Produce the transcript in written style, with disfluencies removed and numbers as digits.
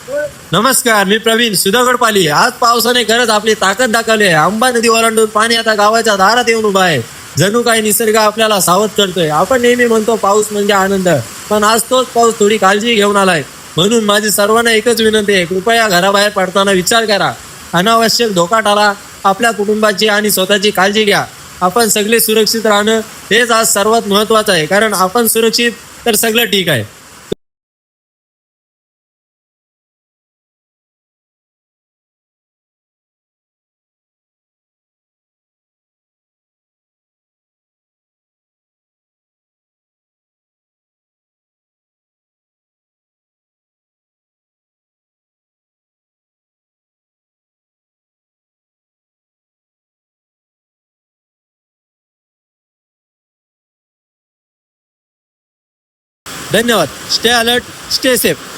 नमस्कार, मी प्रवीण सुधागडपाली. आज पावसाने खरंच आपली ताकद दाखवली आहे. आंबा नदी ओलांडून पाणी आता गावाच्या दारात येऊन उभा आहे. जणू काही निसर्ग आपल्याला सावध करतोय. आपण नेहमी म्हणतो पाऊस म्हणजे आनंद, पण आज तोच पाऊस थोडी काळजी घेऊन आलाय. म्हणून माझी सर्वांना एकच विनंती आहे, कृपया घराबाहेर पडताना विचार करा. अनावश्यक धोका टाळा. आपल्या कुटुंबाची आणि स्वतःची काळजी घ्या. आपण सगळे सुरक्षित राहणं हेच आज सर्वात महत्वाचं आहे, कारण आपण सुरक्षित तर सगळं ठीक आहे. धन्यवाद. Stay alert, stay safe.